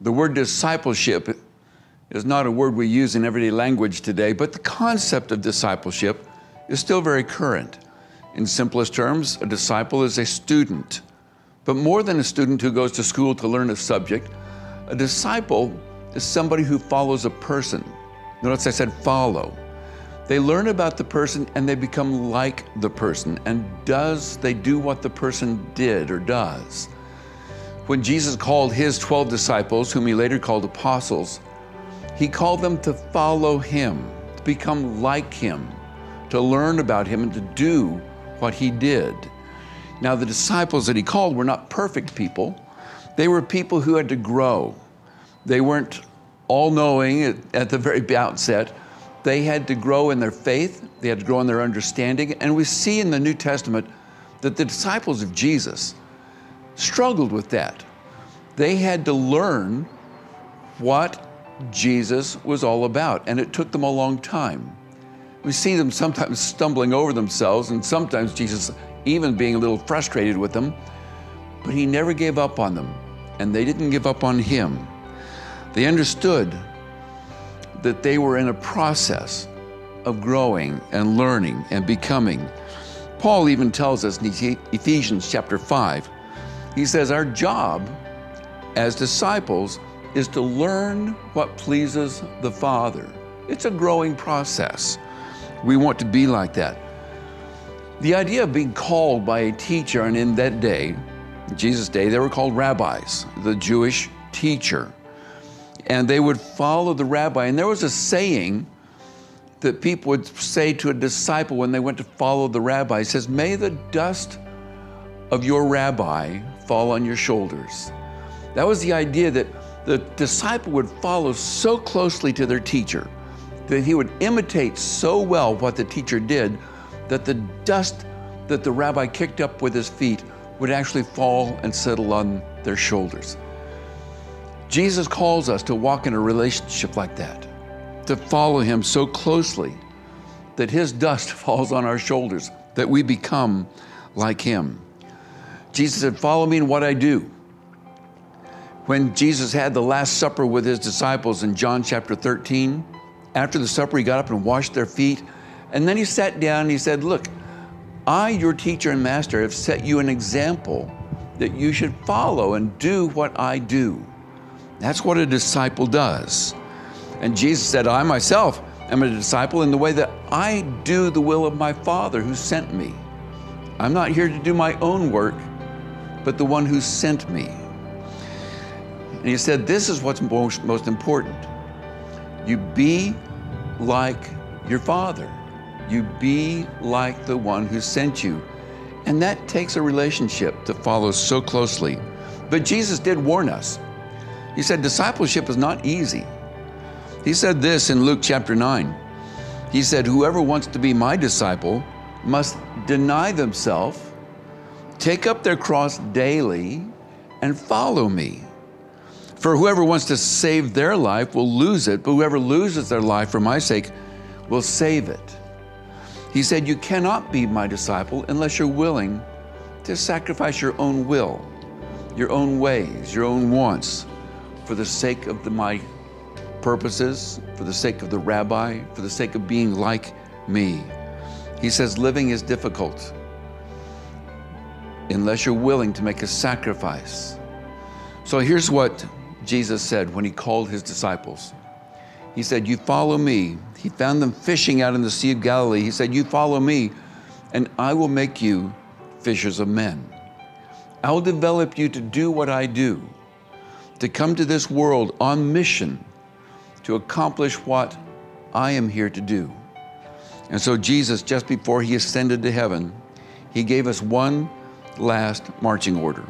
The word discipleship is not a word we use in everyday language today, but the concept of discipleship is still very current. In simplest terms, a disciple is a student, but more than a student who goes to school to learn a subject, a disciple is somebody who follows a person. Notice I said follow. They learn about the person and they become like the person, and they do what the person did or does. When Jesus called his 12 disciples, whom he later called apostles, he called them to follow him, to become like him, to learn about him and to do what he did. Now, the disciples that he called were not perfect people. They were people who had to grow. They weren't all-knowing at the very outset. They had to grow in their faith. They had to grow in their understanding. And we see in the New Testament that the disciples of Jesus struggled with that. They had to learn what Jesus was all about, and it took them a long time. We see them sometimes stumbling over themselves, and sometimes Jesus even being a little frustrated with them, but he never gave up on them, and they didn't give up on him. They understood that they were in a process of growing and learning and becoming. Paul even tells us in Ephesians chapter 5, he says our job as disciples is to learn what pleases the Father. It's a growing process. We want to be like that. The idea of being called by a teacher, and in that day, in Jesus' day, they were called rabbis, the Jewish teacher. And they would follow the rabbi. And there was a saying that people would say to a disciple when they went to follow the rabbi. It says, "May the dust of your rabbi fall on your shoulders." That was the idea, that the disciple would follow so closely to their teacher, that he would imitate so well what the teacher did, that the dust that the rabbi kicked up with his feet would actually fall and settle on their shoulders. Jesus calls us to walk in a relationship like that, to follow him so closely that his dust falls on our shoulders, that we become like him. Jesus said, "Follow me in what I do." When Jesus had the Last Supper with his disciples in John chapter 13, after the supper, he got up and washed their feet. And then he sat down and he said, "Look, I, your teacher and master, have set you an example that you should follow and do what I do." That's what a disciple does. And Jesus said, "I myself am a disciple in the way that I do the will of my Father who sent me. I'm not here to do my own work, but the one who sent me." And he said, this is what's most important. You be like your Father. You be like the one who sent you. And that takes a relationship to follow so closely. But Jesus did warn us. He said, discipleship is not easy. He said this in Luke chapter 9. He said, "Whoever wants to be my disciple must deny themselves, take up their cross daily, and follow me. For whoever wants to save their life will lose it, but whoever loses their life for my sake will save it." He said, you cannot be my disciple unless you're willing to sacrifice your own will, your own ways, your own wants, for the sake of my purposes, for the sake of the rabbi, for the sake of being like me. He says living is difficult unless you're willing to make a sacrifice. So here's what Jesus said when he called his disciples. He said, "You follow me." He found them fishing out in the Sea of Galilee. He said, "You follow me, and I will make you fishers of men. I will develop you to do what I do, to come to this world on mission, to accomplish what I am here to do." And so Jesus, just before he ascended to heaven, he gave us one last marching order.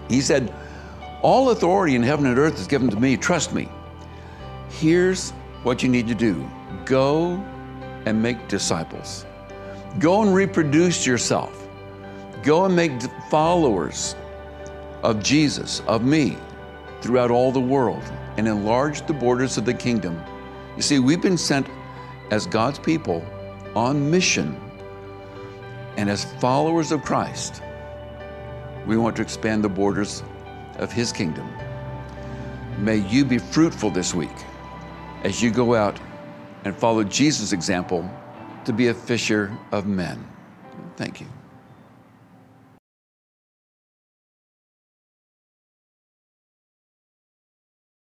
He said, "All authority in heaven and earth is given to me. Trust me. Here's what you need to do. Go and make disciples. Go and reproduce yourself. Go and make followers of Jesus, of me, throughout all the world, and enlarge the borders of the kingdom." You see, we've been sent as God's people on mission, and as followers of Christ, we want to expand the borders of his kingdom. May you be fruitful this week as you go out and follow Jesus' example to be a fisher of men. Thank you.